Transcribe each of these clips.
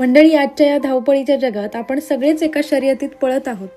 मंडळी, आजच्या या धावपळीच्या जगात आपण सगळेच एका शर्यतीत पळत आहोत.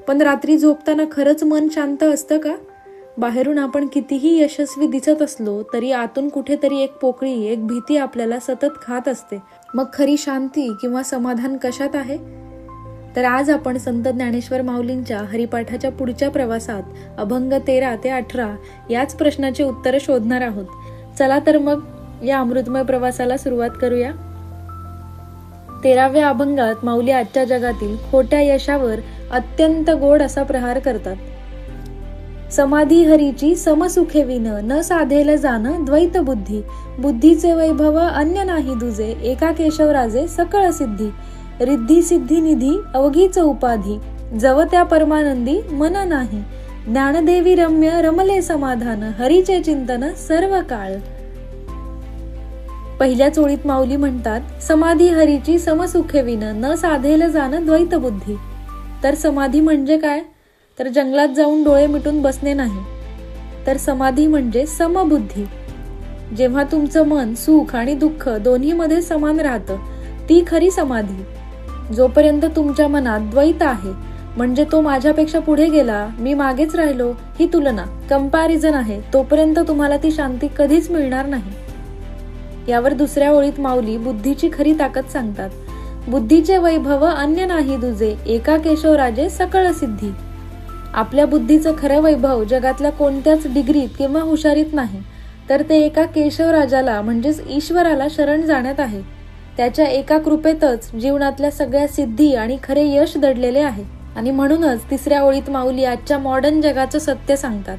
पण रात्री झोपताना खरंच मन शांत असतं का? बाहेरून आपण कितीही यशस्वी दिसत असलो तरी आतून कुठेतरी एक पोकळी, एक भीती आपल्याला सतत खात असते. मग खरी शांती किंवा समाधान कशात आहे? तर आज आपण संत ज्ञानेश्वर माऊलींच्या हरिपाठाच्या पुढच्या प्रवासात अभंग 13 ते 18 याच प्रश्नाचे उत्तर शोधणार आहोत. चला तर मग या अमृतमय प्रवासाला सुरुवात करूया. 13व्या अभंगात माऊली आजच्या जगातील खोट्या यशावर अत्यंत गोड असा प्रहार करतात. समाधी हरीची समसुखे विन, न साधेल जाण द्वैत बुद्धी. बुद्धीचे वैभव अन्य नाही दुजे, एका केशवराजे सकळ सिद्धी. रिद्धी सिद्धी निधी अवघीच उपाधी, जव त्या परमानंदी मन नाही. ज्ञानदेवी रम्य रमले समाधान, हरीचे चिंतन सर्व काळ. पहिल्याच ओळीत माऊली म्हणतात, समाधी हरीची समसुखे विन, न साधेल जाण द्वैत बुद्धी. तर समाधी म्हणजे काय? तर जंगलात जाऊन डोळे मिटून बसणे नाही, तर समाधी म्हणजे समबुद्धी. जेव्हा तुमचं मन सुख आणि दुःख दोन्ही मध्ये समान राहतं, ती खरी समाधी. जोपर्यंत तुमच्या मनात द्वैत आहे, म्हणजे तो माझ्यापेक्षा पुढे गेला, मी मागेच राहिलो, ही तुलना, कंपॅरिझन आहे, तोपर्यंत तुम्हाला ती शांती कधीच मिळणार नाही. यावर दुसऱ्या ओळीत माऊली बुद्धीची खरी ताकद सांगतात. बुद्धीचे वैभव अन्य नाही दुजे, एका केशवराजे सकळ सिद्धी. आपल्या बुद्धीचं खरं वैभव जगातल्या कोणत्याच डिग्रीत किंवा हुशारीत नाही, तर ते एका केशवराजाला म्हणजेच ईश्वराला शरण जाण्यात आहे. त्याच्या एका कृपेतच जीवनातल्या सगळ्या सिद्धी आणि खरे यश दडलेले आहे. आणि म्हणूनच तिसऱ्या ओळीत माऊली आजच्या मॉडर्न जगाचं सत्य सांगतात.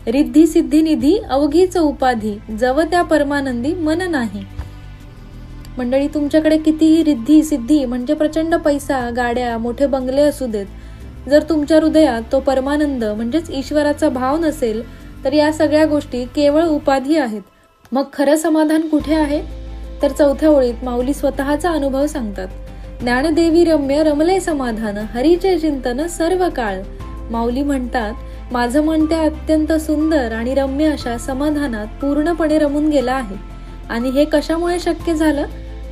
रिद्धी सिद्धी निधी अवघीच उपाधी, जव त्या परमानंदी मन नाही. मंडळी, तुमच्याकडे कितीही रिद्धी सिद्धी म्हणजे प्रचंड पैसा, गाड्या, मोठे बंगले असू देत, जर तुमच्या हृदयात तो परमानंद म्हणजेच ईश्वराचा भाव नसेल, तर या सगळ्या गोष्टी केवळ उपाधी आहेत. मग खरं समाधान कुठे आहे? तर चौथ्या ओळीत माऊली स्वतःचा अनुभव सांगतात. ज्ञानदेवी रम्य रमले समाधान, हरीचे चिंतन सर्व काळ. माऊली म्हणतात, माझं मन त्या अत्यंत सुंदर आणि रम्य अशा समाधानात पूर्णपणे रमून गेलं आहे. आणि हे कशामुळे शक्य झालं?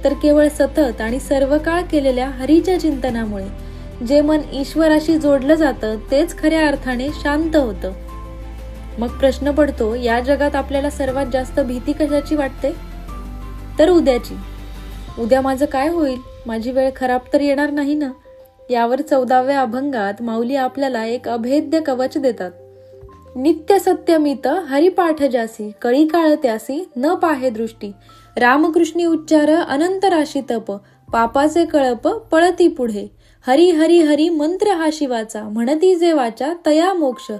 तर केवळ सतत आणि सर्व काळ केलेल्या हरीच्या चिंतनामुळे. जे मन ईश्वराशी जोडलं जातं तेच खऱ्या अर्थाने शांत होतं. मग प्रश्न पडतो, या जगात आपल्याला सर्वात जास्त भीती कशाची वाटते? तर उद्याची. उद्या माझं काय होईल? माझी वेळ खराब तर येणार नाही ना? यावर 14व्या अभंगात माऊली आपल्याला एक अभेद्य कवच देतात. नित्य सत्यमित हरिपाठ जासी, कळी काळ त्यासी न पाहे दृष्टी. रामकृष्णी उच्चार अनंत राशी तप, पापाचे कळप पळती पुढे. हरी हरी हरी मंत्र हा शिवाचा, म्हणती जे वाचा तया मोक्ष.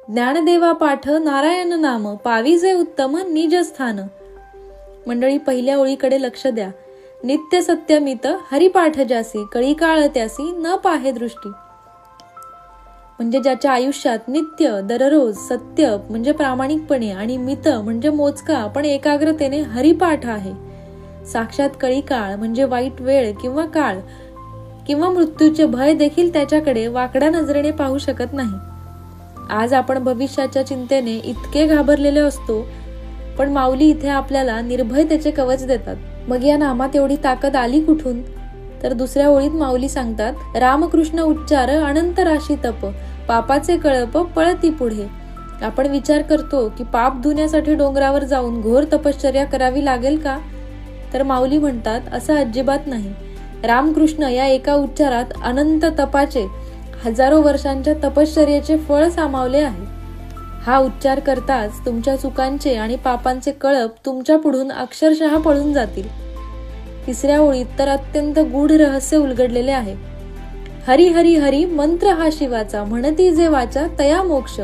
ज्ञानदेवा पाठ नारायण नाम, पाविजे उत्तम निज स्थान. मंडळी, पहिल्या ओळीकडे लक्ष द्या. नित्य सत्यमित हरिपाठ जासी, कळी काळ त्यासी न पाहे दृष्टी. म्हणजे ज्याच्या आयुष्यात नित्य, दररोज सत्य म्हणजे प्रामाणिकपणे आणि मित म्हणजे मोजका पण एकाग्रतेने हरिपाठ आहे. साक्षात कळी काळ म्हणजे वाईट वेळ किंवा काळ किंवा मृत्यूचे भय देखील त्याच्याकडे वाकड्या नजरेने पाहू शकत नाही. आज आपण भविष्याच्या चिंतेने इतके घाबरलेले असतो, पण माऊली इथे आपल्याला निर्भयतेचे कवच देतात. मग या नामात एवढी ताकद आली कुठून? तर दुसऱ्या ओळीत माऊली सांगतात, रामकृष्ण उच्चार अनंत राशी तप, पापाचे कळप पळती पुढे. आपण विचार करतो की पाप धुण्यासाठी डोंगरावर जाऊन घोर तपश्चर्या करावी लागेल का? तर माऊली म्हणतात, असं अजिबात नाही. रामकृष्ण या एका उच्चारात अनंत तपाचे, हजारो वर्षांच्या तपश्चर्याचे फळ सामावले आहे. हा उच्चार करताच तुमच्या चुकांचे आणि पापांचे कळप तुमच्या पुढून अक्षरशः पळून जातील. तिसऱ्या ओळीत तर अत्यंत गूढ रहस्य उलगडलेले आहे. हरी हरी हरी मंत्र हा शिवाचा, म्हणती जे वाचा तया मोक्ष.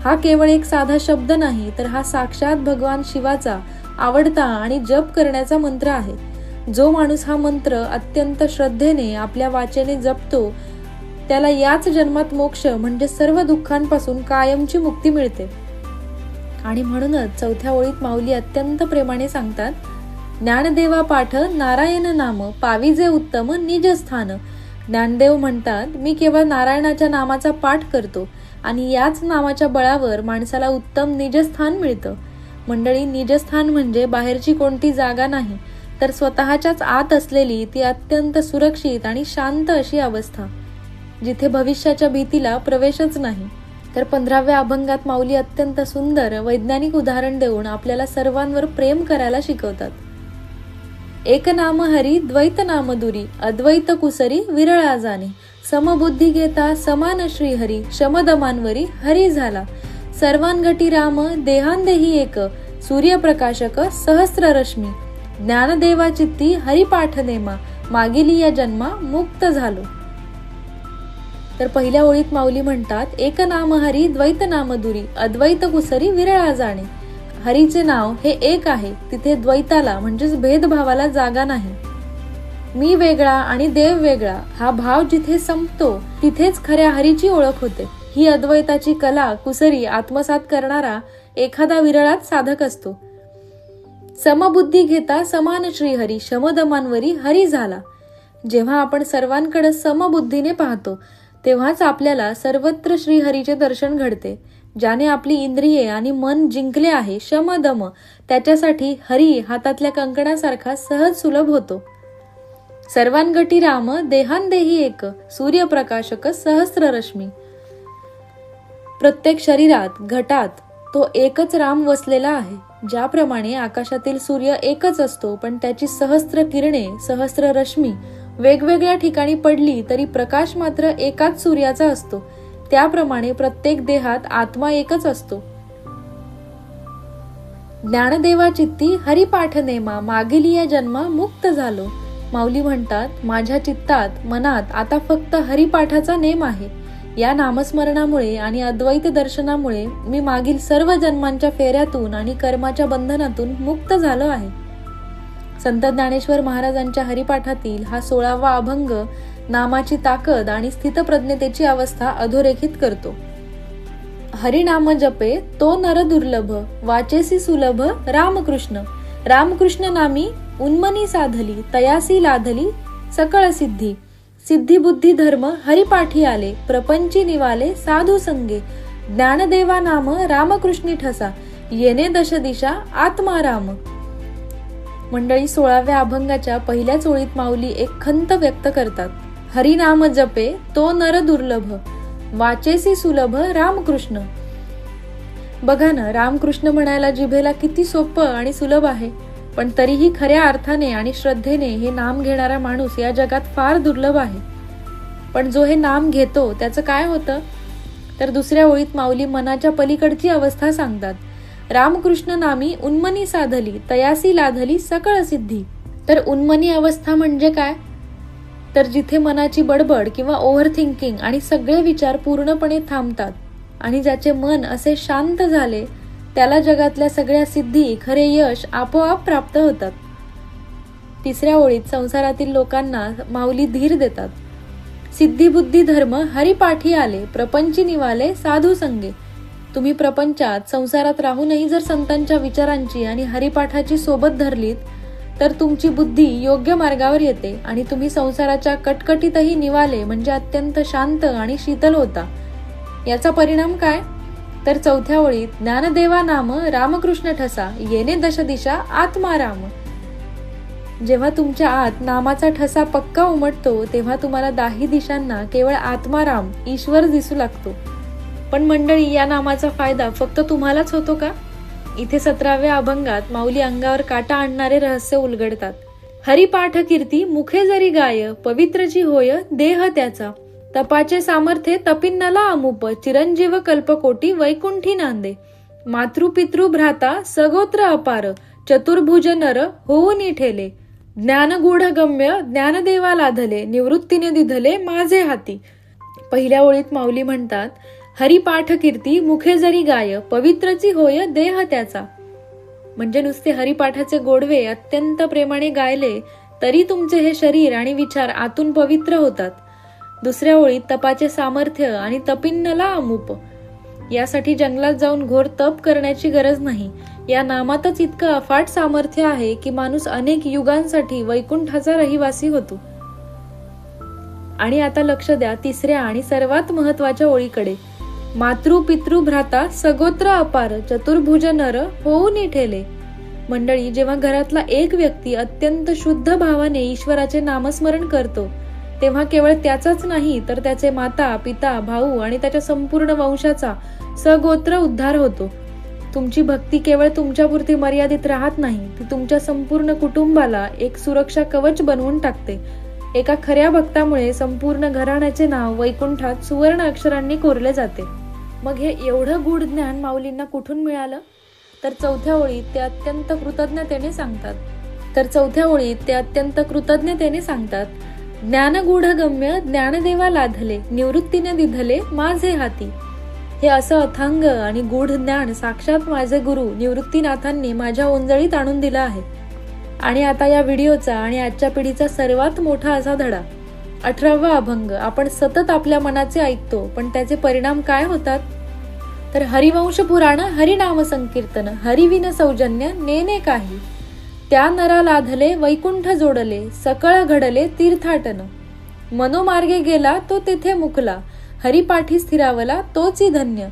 हा केवळ एक साधा शब्द नाही, तर हा साक्षात भगवान शिवाचा आवडता आणि जप करण्याचा मंत्र आहे. जो माणूस हा मंत्र अत्यंत श्रद्धेने आपल्या वाचेने जपतो, त्याला याच जन्मात मोक्ष म्हणजे सर्व दुःखांपासून कायमची मुक्ती मिळते. आणि म्हणूनच चौथ्या ओळीत माऊली अत्यंत प्रेमाने सांगतात, ज्ञानदेवा पाठ नारायण नाम, पाविजे उत्तम निज स्थान. ज्ञानदेव म्हणतात, मी केवळ नारायणाच्या नामाचा पाठ करतो आणि याच नामाच्या बळावर माणसाला उत्तम निजस्थान मिळतं. मंडळी, निजस्थान म्हणजे बाहेरची कोणती जागा नाही, तर स्वतःच्याच आत असलेली ती अत्यंत सुरक्षित आणि शांत अशी अवस्था, जिथे भविष्याच्या भीतीला प्रवेशच नाही. तर 15व्या अभंगात माऊली अत्यंत सुंदर वैज्ञानिक उदाहरण देऊन आपल्याला सर्वांवर प्रेम करायला शिकवतात. एक नाम हरी द्वैत नाम दुरी, अद्वैत कुसरी विरळा जाणे. समबुद्धी घेता समान श्रीहरी, शमदमांवरी हरी झाला. सर्वांगटी राम देहांदेही एक, सूर्यप्रकाशक सहस्र रश्मी. ज्ञानदेवा चित्ती हरिपाठ नेमा, मागिली या जन्मा मुक्त झालो. तर पहिल्या ओळीत माऊली म्हणतात, एक नाम हरी द्वैत नाम दुरी, अद्वैत कुसरी विरळा जाणे. हरीचे नाव हे एक आहे, तिथे द्वैताला म्हणजेच भेदभावाला जागा नाही. मी वेगळा आणि देव वेगळा हा भाव जिथे संपतो, तिथेच खऱ्या हरीची ओळख होते. ही अद्वैताची कला कुसरी आत्मसात करणारा एखादा विरळात साधक असतो. समबुद्धी घेता समान श्रीहरी, शमदमांवरी हरी झाला. जेव्हा आपण सर्वांकडे समबुद्धीने पाहतो, तेव्हाच आपल्याला सर्वत्र श्रीहरीचे दर्शन घडते. ज्याने आपली इंद्रिये आणि मन जिंकले आहे, शमदम, त्याच्यासाठी हरी हातातल्या कंकणासारखा सहज सुलभ होतो. सर्वांगटी राम देहांदेही एक, सूर्यप्रकाशक सहस्र रश्मी. प्रत्येक शरीरात घटात तो एकच राम वसलेला आहे. ज्याप्रमाणे आकाशातील सूर्य एकच असतो, पण त्याची सहस्त्र किरणे, सहस्त्र रश्मी वेगवेगळ्या ठिकाणी पडली तरी प्रकाश मात्र एकाच सूर्याचा असतो, त्याप्रमाणे प्रत्येक देहात आत्मा एकच असतो. ज्ञानदेवा चित्ती हरिपाठ नेमा, मागिली या जन्मा मुक्त झालो. माऊली म्हणतात, माझ्या चित्तात मनात आता फक्त हरिपाठाचा नेम आहे. या नामस्मरणामुळे आणि अद्वैत दर्शनामुळे मी मागील सर्व जन्मांच्या फेऱ्यातून आणि कर्माच्या बंधनातून मुक्त झालो आहे. संत ज्ञानेश्वर महाराजांच्या हरिपाठातील हा 16वा अभंग नामाची ताकद आणि स्थितप्रज्ञतेची अवस्था अधोरेखित करतो. हरिनाम जपे तो नर दुर्लभ, वाचेसी सुलभ रामकृष्ण. रामकृष्ण नामी उन्मनी साधली, तयासी लाधली सकळ सिद्धी. सिद्धी बुद्धी धर्म हरिपाठी आले, प्रपंची निवाले साधू संगे. ज्ञानदेवा नाम रामकृष्णी ठसा, येणे दश दिशा आत्मा राम. मंडळी, 16व्या अभंगाच्या पहिल्याच ओळीत माऊली एक खंत व्यक्त करतात. हरिनाम जपे तो नर दुर्लभ, वाचेसी सुलभ रामकृष्ण. बघा ना, रामकृष्ण म्हणायला जिभेला किती सोपं आणि सुलभ आहे, पण तरीही खऱ्या अर्थाने आणि श्रद्धेने हे नाम घेणारा माणूस या जगात फार दुर्लभ आहे. पण जो हे नाम घेतो त्याचं काय होतं? तर दुसऱ्या ओळीत माऊली मनाच्या पलीकडची अवस्था सांगतात. रामकृष्ण नामी उन्मनी साधली, तयासी लाधली सकळ सिद्धी. तर उन्मनी अवस्था म्हणजे काय? तर जिथे मनाची बडबड किंवा ओव्हर थिंकिंग आणि सगळे विचार पूर्णपणे थांबतात आणि ज्याचे मन असे शांत झाले, त्याला जगातल्या सगळ्या सिद्धी, खरे यश आपोआप प्राप्त होतात. तिसऱ्या ओळीत संसारातील लोकांना माऊली धीर देतात. सिद्धी बुद्धी धर्म हरिपाठी आले, प्रपंची निवाले साधू संगे. तुम्ही प्रपंचात, संसारात राहूनही जर संतांच्या विचारांची आणि हरिपाठाची सोबत धरलीत, तर तुमची बुद्धी योग्य मार्गावर येते आणि तुम्ही संसाराच्या कटकटीतही निवाले म्हणजे अत्यंत शांत आणि शीतल होता. याचा परिणाम काय? तर चौथ्या ओळीत ज्ञानदेवा नाम रामकृष्ण ठसा, येणे दश दिशा आत्मा राम. जेव्हा तुमच्या आत नामाचा ठसा पक्का उमटतो, तेव्हा तुम्हाला दाही दिशांना केवळ आत्माराम, ईश्वर दिसू लागतो. पण मंडळी, या नामाचा फायदा फक्त तुम्हालाच होतो का? इथे 17व्या अभंगात माऊली अंगावर काटा आणणारे रहस्य उलगडतात. हरिपाठ कीर्ती मुखे जरी गाय, पवित्रची होय देह त्याचा. तपाचे सामर्थ्य तपिन्नला अमुप, चिरंजीव कल्पकोटी वैकुंठी नांदे. मातृपितृ भ्राता सगोत्र अपार, चतुर्भुज नर होऊनी ठेले. ज्ञानगूढ गम्य ज्ञानदेवा लाधले, निवृत्तीने दिधले माझे हाती. पहिल्या ओळीत माऊली म्हणतात, हरिपाठ कीर्ती मुखे जरी गाय, पवित्रची होय देह त्याचा. म्हणजे नुसते हरिपाठाचे गोडवे अत्यंत प्रेमाने गायले तरी तुमचे हे शरीर आणि विचार आतून पवित्र होतात. दुसऱ्या ओळीत तपाचे सामर्थ्य आणि तपिन्नला अमुप. यासाठी जंगलात जाऊन घोर तप करण्याची गरज नाही. या नामातच इतकं अफाट सामर्थ्य आहे की माणूस अनेक युगांसाठी वैकुंठाचा रहिवासी होतो. आणि आता लक्ष द्या तिसऱ्या आणि सर्वात महत्वाच्या ओळीकडे. मातृ पितृ भ्राता सगोत्र अपार, चतुर्भुज नर होऊनी ठेले. मंडळी, जेव्हा घरातला एक व्यक्ती अत्यंत शुद्ध भावाने ईश्वराचे नामस्मरण करतो, तेव्हा केवळ त्याचाच नाही तर त्याचे माता, पिता, भाऊ आणि त्याच्या संपूर्ण वंशाचा सगोत्र उद्धार होतो. तुमची भक्ती केवळ तुमच्यापुरती मर्यादित राहत नाही, ती तुमच्या संपूर्ण कुटुंबाला एक सुरक्षा कवच बनवून टाकते. एका खऱ्या भक्तामुळे संपूर्ण घराण्याचे नाव वैकुंठात सुवर्ण अक्षरांनी कोरले जाते. मग हे एवढं गूढ ज्ञान माऊलींना कुठून मिळालं? तर चौथ्या ओळीत ते अत्यंत कृतज्ञतेने सांगतात, ज्ञानगूढगम्य ज्ञानदेवा लाधले, निवृत्तीने दिधले माझे हाती. हे असं अथांग आणि गूढ ज्ञान साक्षात माझे गुरु निवृत्तीनाथांनी माझ्या ओंजळीत आणून दिलं आहे. आणि आता या व्हिडिओचा आणि आजच्या पिढीचा सर्वात मोठा असा धडा, 18वा अभंग. आपण सतत आपल्या मनाचे ऐकतो, पण त्याचे परिणाम काय होतात? तर हरिवंश पुराण हरिनाम संकीर्तन, हरिविन सौजन्य नेने काही. त्या नरा लाधले वैकुंठ जोडले, सकळ घडले तीर्थाटन. मनोमार्गे गेला तो तेथे मुकला, हरिपाठी स्थिरावला तोची धन्य.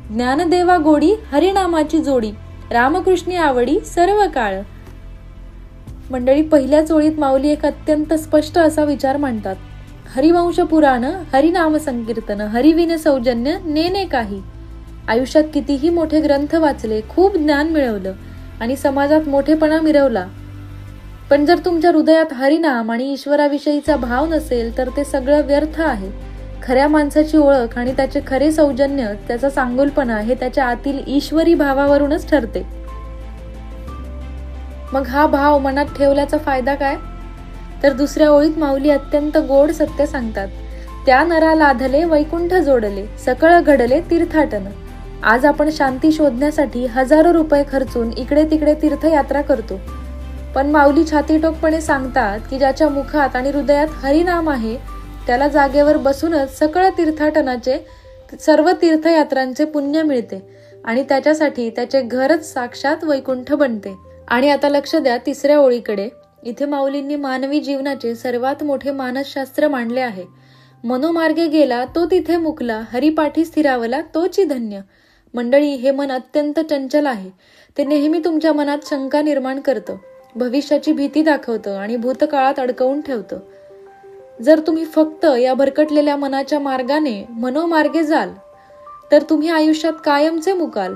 ज्ञानदेवा गोडी हरिनामाची जोडी, रामकृष्णी आवडी सर्व काळ. मंडळी, पहिल्याच ओळीत माऊली एक अत्यंत स्पष्ट असा विचार मांडतात. हरिवंश पुराण हरिनाम संकीर्तन, हरिविन सौजन्य नेने काही. आयुष्यात कितीही मोठे ग्रंथ वाचले, खूप ज्ञान मिळवलं आणि समाजात मोठेपणा मिरवला, पण जर तुमच्या हृदयात हरिनाम आणि ईश्वराविषयीचा भाव नसेल तर ते सगळं व्यर्थ आहे. खऱ्या माणसाची ओळख आणि त्याचे खरे सौजन्य, त्याचा चांगुलपणा हे त्याच्या आतील ईश्वरी भावावरूनच ठरते. मग हा भाव मनात ठेवल्याचा फायदा काय? तर दुसऱ्या ओळीत माऊली अत्यंत गोड सत्य सांगतात. त्या नरा लाधले वैकुंठ जोडले, सकळ घडले तीर्थाटन. आज आपण शांती शोधण्यासाठी हजारो रुपये खर्चून इकडे तिकडे तीर्थयात्रा करतो, पण माऊली छातीटोकपणे सांगतात की ज्याच्या मुखात आणि हृदयात हरिनाम आहे त्याला जागेवर बसूनच सकळ तीर्थाटनाचे, सर्व तीर्थयात्रांचे पुण्य मिळते आणि त्याच्यासाठी त्याचे घरच साक्षात वैकुंठ बनते. आणि आता लक्ष द्या तिसऱ्या ओळीकडे. इथे माऊलींनी मानवी जीवनाचे सर्वात मोठे मानसशास्त्र मांडले आहे. मनोमार्गे गेला तो तिथे मुकला, हरिपाठी स्थिरावला तोची धन्य. मंडळी, हे मन अत्यंत चंचल आहे. ते नेहमी तुमच्या मनात शंका निर्माण करतं, भविष्याची भीती दाखवतं आणि भूतकाळात अडकवून ठेवतं. जर तुम्ही फक्त या भरकटलेल्या मनाच्या मार्गाने मनोमार्गे जाल तर तुम्ही आयुष्यात कायमचे मुकाल.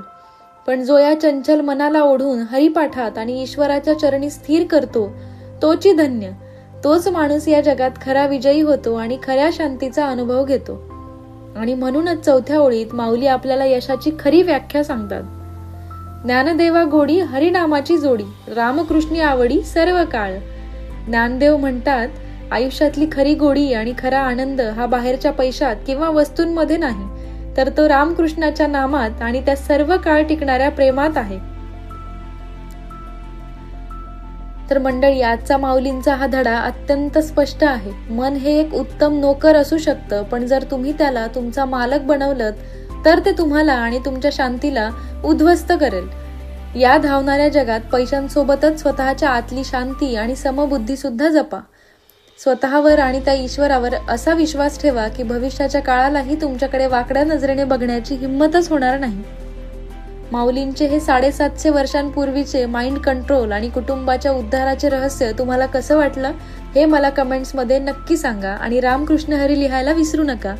पण जो या चंचल मनाला ओढून हरिपाठात आणि ईश्वराच्या चरणी स्थिर करतो तोची धन्य. तोच माणूस या जगात खरा विजयी होतो आणि खऱ्या शांतीचा अनुभव घेतो. आणि म्हणूनच चौथ्या ओळीत माऊली आपल्याला यशाची खरी व्याख्या सांगतात. ज्ञानदेवा गोडी हरिनामाची जोडी, रामकृष्णी आवडी सर्व काळ. ज्ञानदेव म्हणतात, आयुष्यातली खरी गोडी आणि खरा आनंद हा बाहेरच्या पैशात किंवा वस्तूंमध्ये नाही, तर तो रामकृष्णाच्या नामात आणि त्या सर्व काळ टिकणाऱ्या प्रेमात आहे. तर मंडळी, आजचा माऊलींचा हा धडा अत्यंत स्पष्ट आहे. मन हे एक उत्तम नोकर असू शकतं, पण जर तुम्ही त्याला तुमचा मालक बनवलं तर ते तुम्हाला आणि तुमच्या शांतीला उद्ध्वस्त करेल. या धावणाऱ्या जगात पैशांसोबतच स्वतःच्या आतली शांती आणि समबुद्धी सुद्धा जपा. स्वतःवर आणि त्या ईश्वरावर असा विश्वास ठेवा की भविष्याच्या काळालाही तुमच्याकडे वाकड्या नजरेने बघण्याची हिंमतच होणार नाही. माऊलींचे हे 750 वर्षांपूर्वीचे माइंड कंट्रोल आणि कुटुंबाच्या उद्धाराचे रहस्य तुम्हाला कसं वाटलं हे मला कमेंट्समध्ये नक्की सांगा आणि रामकृष्ण हरी लिहायला विसरू नका.